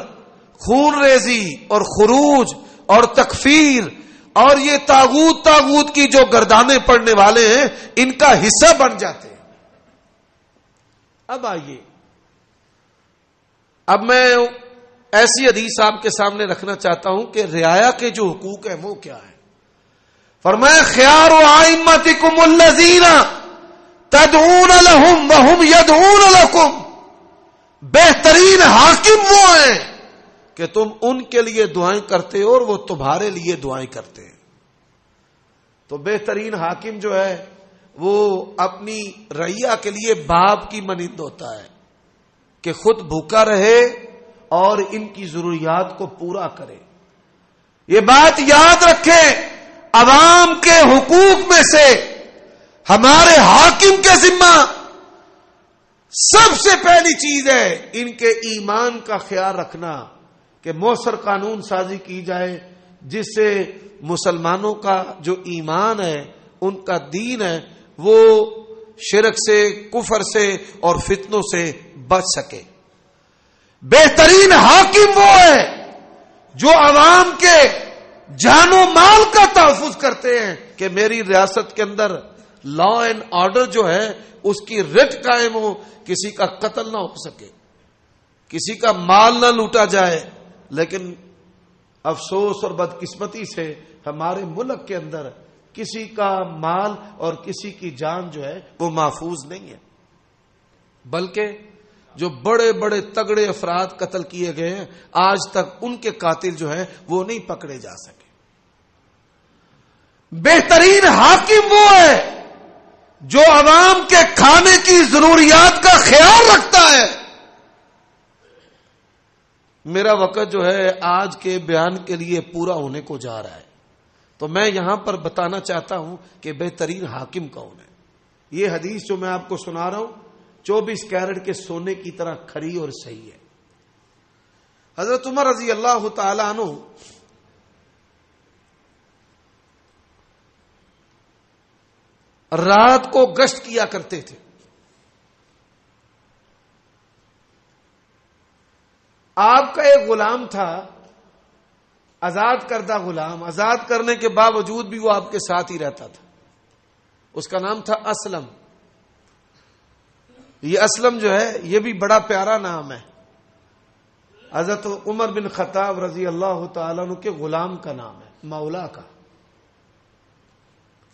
خون ریزی اور خروج اور تکفیر اور یہ طاغوت کی جو گردانے پڑنے والے ہیں ان کا حصہ بن جاتے ہیں. اب آئیے، اب میں ایسی حدیث آپ کے سامنے رکھنا چاہتا ہوں کہ رعایا کے جو حقوق ہیں وہ کیا ہے. فرمایا خیار ائمتکم الذین تدعون لهم وهم يدعون لكم، بہترین حاکم وہ ہیں کہ تم ان کے لیے دعائیں کرتے ہو اور وہ تمہارے لیے دعائیں کرتے ہیں. تو بہترین حاکم جو ہے وہ اپنی رعیہ کے لیے باپ کی مانند ہوتا ہے. کہ خود بھوکا رہے اور ان کی ضروریات کو پورا کرے. یہ بات یاد رکھیں، عوام کے حقوق میں سے ہمارے حاکم کے ذمہ سب سے پہلی چیز ہے ان کے ایمان کا خیال رکھنا، کہ مؤثر قانون سازی کی جائے جس سے مسلمانوں کا جو ایمان ہے، ان کا دین ہے، وہ شرک سے، کفر سے اور فتنوں سے بچ سکے. بہترین حاکم وہ ہے جو عوام کے جان و مال کا تحفظ کرتے ہیں کہ میری ریاست کے اندر لا اینڈ آرڈر جو ہے اس کی رٹ قائم ہو، کسی کا قتل نہ ہو سکے، کسی کا مال نہ لوٹا جائے. لیکن افسوس اور بدقسمتی سے ہمارے ملک کے اندر کسی کا مال اور کسی کی جان جو ہے وہ محفوظ نہیں ہے، بلکہ جو بڑے بڑے تگڑے افراد قتل کیے گئے ہیں آج تک ان کے قاتل جو ہے وہ نہیں پکڑے جا سکے. بہترین حاکم وہ ہے جو عوام کے کھانے کی ضروریات کا خیال رکھتا ہے. میرا وقت جو ہے آج کے بیان کے لیے پورا ہونے کو جا رہا ہے، تو میں یہاں پر بتانا چاہتا ہوں کہ بہترین حاکم کون ہے. یہ حدیث جو میں آپ کو سنا رہا ہوں 24 کیرٹ کے سونے کی طرح کھری اور صحیح ہے. حضرت عمر رضی اللہ تعالی عنہ رات کو گشت کیا کرتے تھے. آپ کا ایک غلام تھا، آزاد کردہ غلام، آزاد کرنے کے باوجود بھی وہ آپ کے ساتھ ہی رہتا تھا. اس کا نام تھا اسلم. یہ اسلم جو ہے یہ بھی بڑا پیارا نام ہے، حضرت عمر بن خطاب رضی اللہ تعالیٰ عنہ کے غلام کا نام ہے، مولا کا.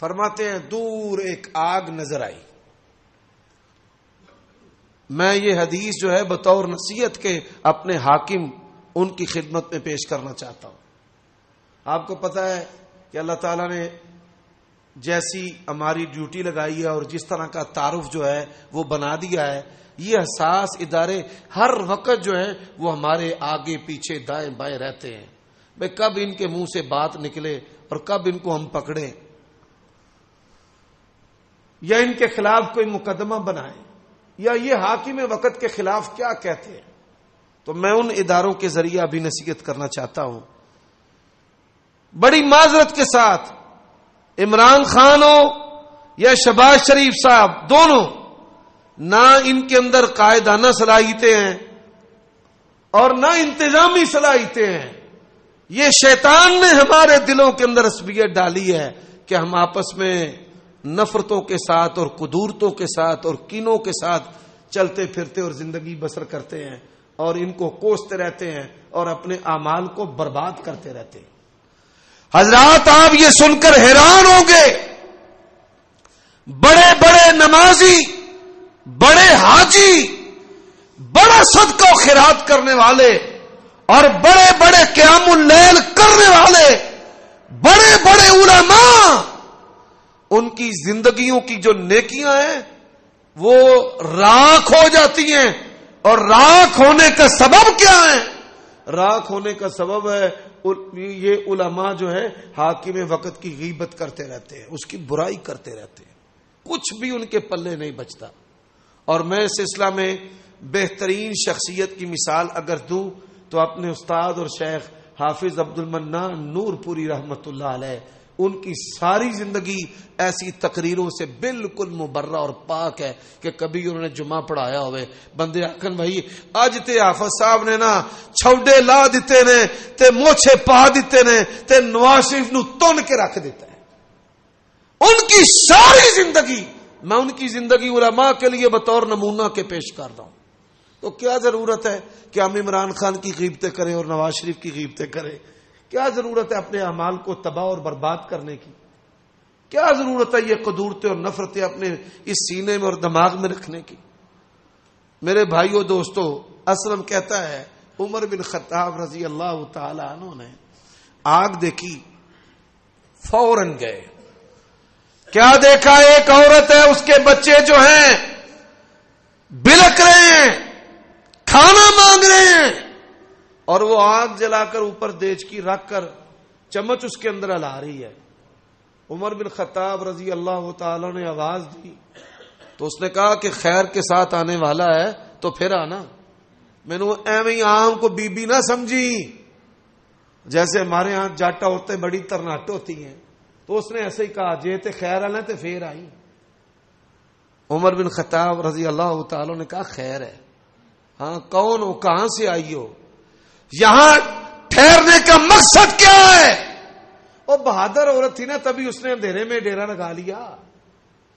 فرماتے ہیں دور ایک آگ نظر آئی. میں یہ حدیث جو ہے بطور نصیحت کے اپنے حاکم ان کی خدمت میں پیش کرنا چاہتا ہوں. آپ کو پتا ہے کہ اللہ تعالیٰ نے جیسی ہماری ڈیوٹی لگائی ہے اور جس طرح کا تعارف جو ہے وہ بنا دیا ہے، یہ حساس ادارے ہر وقت جو ہے وہ ہمارے آگے پیچھے دائیں بائیں رہتے ہیں. بھئی کب ان کے منہ سے بات نکلے اور کب ان کو ہم پکڑیں یا ان کے خلاف کوئی مقدمہ بنائیں یا یہ حاکم وقت کے خلاف کیا کہتے ہیں. تو میں ان اداروں کے ذریعے ابھی نصیحت کرنا چاہتا ہوں. بڑی معذرت کے ساتھ عمران خان ہو یا شہباز شریف صاحب، دونوں نہ ان کے اندر قائدانہ صلاحیتیں ہیں اور نہ انتظامی صلاحیتیں ہیں. یہ شیطان نے ہمارے دلوں کے اندر عصبیت ڈالی ہے کہ ہم آپس میں نفرتوں کے ساتھ اور قدورتوں کے ساتھ اور کینوں کے ساتھ چلتے پھرتے اور زندگی بسر کرتے ہیں اور ان کو کوستے رہتے ہیں اور اپنے اعمال کو برباد کرتے رہتے ہیں. حضرات آپ یہ سن کر حیران ہوں گے، بڑے بڑے نمازی، بڑے حاجی، بڑا صدقہ و خیرات کرنے والے اور بڑے بڑے قیام اللیل کرنے والے بڑے بڑے علماء، ان کی زندگیوں کی جو نیکیاں ہیں وہ راکھ ہو جاتی ہیں. اور راکھ ہونے کا سبب کیا ہے؟ راکھ ہونے کا سبب ہے یہ علماء جو ہے حاکم وقت کی غیبت کرتے رہتے ہیں، اس کی برائی کرتے رہتے ہیں، کچھ بھی ان کے پلے نہیں بچتا. اور میں اس سلسلہ میں بہترین شخصیت کی مثال اگر دوں تو اپنے استاد اور شیخ حافظ عبد المنان نور پوری رحمت اللہ علیہ، ان کی ساری زندگی ایسی تقریروں سے بالکل مبرہ اور پاک ہے کہ کبھی انہوں نے جمعہ پڑھایا ہوئے بندے آکھن بھائی اج تے حافظ صاحب نے نا چھوڑے لا دیتے نے تے موچھے پا دیتے نے تے نواز شریف نو تن کے رکھ دیتا ہے. ان کی ساری زندگی، میں ان کی زندگی علماء کے لیے بطور نمونہ کے پیش کر رہا ہوں. تو کیا ضرورت ہے کہ ہم عمران خان کی غیبتیں کریں اور نواز شریف کی غیبتیں کریں؟ کیا ضرورت ہے اپنے اعمال کو تباہ اور برباد کرنے کی؟ کیا ضرورت ہے یہ قدورتیں اور نفرتیں اپنے اس سینے میں اور دماغ میں رکھنے کی؟ میرے بھائیوں دوستو، اسلم کہتا ہے عمر بن خطاب رضی اللہ تعالی عنہ نے آگ دیکھی، فوراً گئے. کیا دیکھا؟ ایک عورت ہے، اس کے بچے جو ہیں بلک رہے ہیں، کھانا مانگ رہے ہیں اور وہ آگ جلا کر اوپر دیچکی رکھ کر چمچ اس کے اندر ہلا رہی ہے. عمر بن خطاب رضی اللہ تعالی نے آواز دی تو اس نے کہا کہ خیر کے ساتھ آنے والا ہے تو پھر آنا. میں نے ایویں عام کو بی بی نہ سمجھی جیسے ہمارے ہاں جاٹا عورتیں بڑی ترناٹ ہوتی ہیں. تو اس نے ایسے ہی کہا جے تے خیر آنا تے پھر آئی. عمر بن خطاب رضی اللہ تعالی نے کہا خیر ہے. ہاں کون ہو, کہاں سے آئی ہو, یہاں ٹھہرنے کا مقصد کیا ہے؟ وہ بہادر عورت تھی نا, تبھی اس نے اندھیرے میں ڈیرا لگا لیا,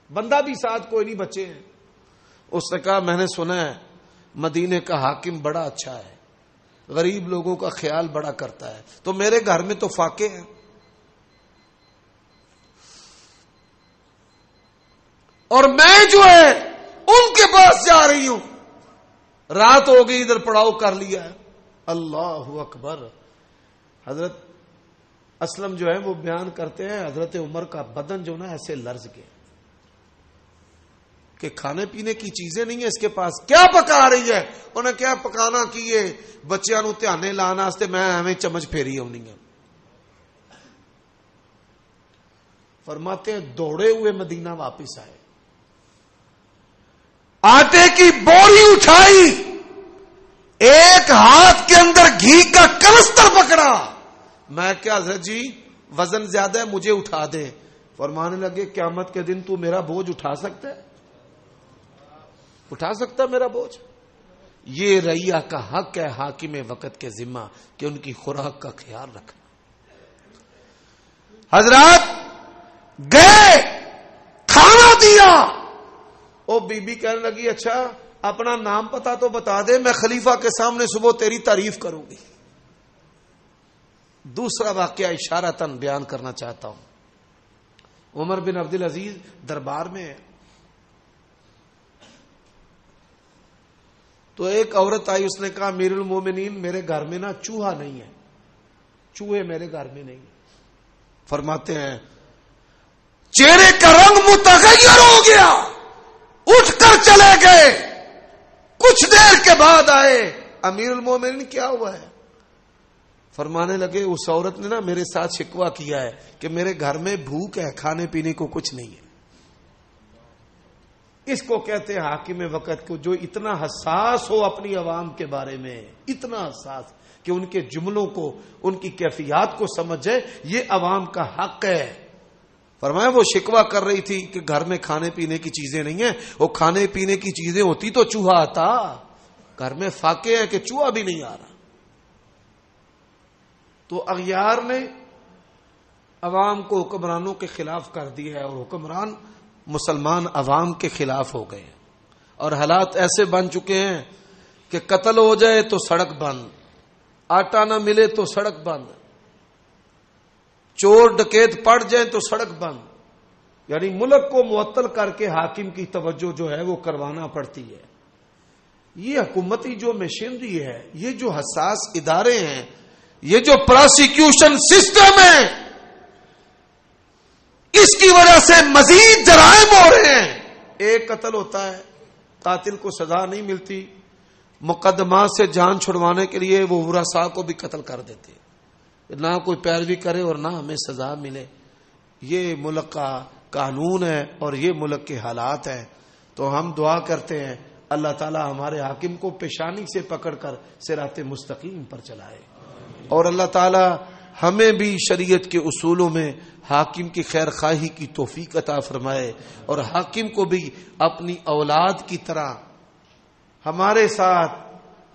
بندہ بھی ساتھ کوئی نہیں بچے ہیں. اس نے کہا میں نے سنا ہے مدینے کا حاکم بڑا اچھا ہے, غریب لوگوں کا خیال بڑا کرتا ہے, تو میرے گھر میں تو فاقے ہیں اور میں جو ہے ان کے پاس جا رہی ہوں. رات ہو گئی, ادھر پڑاؤ کر لیا ہے. اللہ اکبر. حضرت اسلم جو ہے وہ بیان کرتے ہیں حضرت عمر کا بدن جو نا ایسے لرز گئے کہ کھانے پینے کی چیزیں نہیں ہیں اس کے پاس, کیا پکا رہی ہے؟ انہیں کیا پکانا کیے بچیاں نو دھیانے لانا واسطے میں ایویں چمچ پھیری ہونی ہے. فرماتے ہیں دوڑے ہوئے مدینہ واپس آئے, آٹے کی بوری اٹھائی, ایک ہاتھ کے اندر گھی کا کنستر پکڑا. میں کیا حضرت جی وزن زیادہ ہے مجھے اٹھا دیں. فرمانے لگے قیامت کے دن تو میرا بوجھ اٹھا سکتا ہے؟ اٹھا سکتا ہے میرا بوجھ؟ یہ رعیہ کا حق ہے حاکم وقت کے ذمہ کہ ان کی خوراک کا خیال رکھنا. حضرات گئے, کھانا دیا. او بی بی کہنے لگی اچھا اپنا نام پتا تو بتا دے, میں خلیفہ کے سامنے صبح تیری تعریف کروں گی. دوسرا واقعہ اشارتاً بیان کرنا چاہتا ہوں. عمر بن عبد العزیز دربار میں ہے تو ایک عورت آئی, اس نے کہا امیر المومنین میرے گھر میں نا چوہا نہیں ہے, چوہے میرے گھر میں نہیں. فرماتے ہیں چہرے کا رنگ متغیر ہو گیا, اٹھ کر چلے گئے. کچھ دیر کے بعد آئے, امیر المومنین کیا ہوا ہے؟ فرمانے لگے اس عورت نے نا میرے ساتھ شکوہ کیا ہے کہ میرے گھر میں بھوک ہے, کھانے پینے کو کچھ نہیں ہے. اس کو کہتے ہیں حاکم وقت کو جو اتنا حساس ہو اپنی عوام کے بارے میں, اتنا حساس کہ ان کے جملوں کو ان کی کیفیات کو سمجھے. یہ عوام کا حق ہے. فرمایا وہ شکوہ کر رہی تھی کہ گھر میں کھانے پینے کی چیزیں نہیں ہیں. وہ کھانے پینے کی چیزیں ہوتی تو چوہا آتا, گھر میں فاقے ہیں کہ چوہا بھی نہیں آ رہا. تو اغیار نے عوام کو حکمرانوں کے خلاف کر دیا ہے اور حکمران مسلمان عوام کے خلاف ہو گئے اور حالات ایسے بن چکے ہیں کہ قتل ہو جائے تو سڑک بند, آٹا نہ ملے تو سڑک بند, چور ڈکیت پڑ جائیں تو سڑک بند. یعنی ملک کو معطل کر کے حاکم کی توجہ جو ہے وہ کروانا پڑتی ہے. یہ حکومتی جو مشینری ہے, یہ جو حساس ادارے ہیں, یہ جو پراسیکیوشن سسٹم ہے, اس کی وجہ سے مزید جرائم ہو رہے ہیں. ایک قتل ہوتا ہے, قاتل کو سزا نہیں ملتی, مقدمات سے جان چھڑوانے کے لیے وہ ورثاء کو بھی قتل کر دیتے, نہ کوئی پیروی کرے اور نہ ہمیں سزا ملے. یہ ملک کا قانون ہے اور یہ ملک کے حالات ہیں. تو ہم دعا کرتے ہیں اللہ تعالی ہمارے حاکم کو پیشانی سے پکڑ کر صراط مستقیم پر چلائے, اور اللہ تعالی ہمیں بھی شریعت کے اصولوں میں حاکم کی خیر خواہی کی توفیق عطا فرمائے, اور حاکم کو بھی اپنی اولاد کی طرح ہمارے ساتھ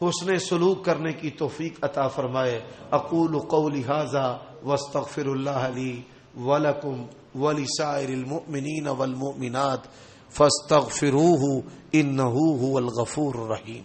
حسن سلوک کرنے کی توفیق عطا فرمائے. اقول قولی ھذا واستغفر اللہ لی ولکم ولسائر المؤمنین والمؤمنات فاستغفروہ انہ ھو الغفور الرحیم.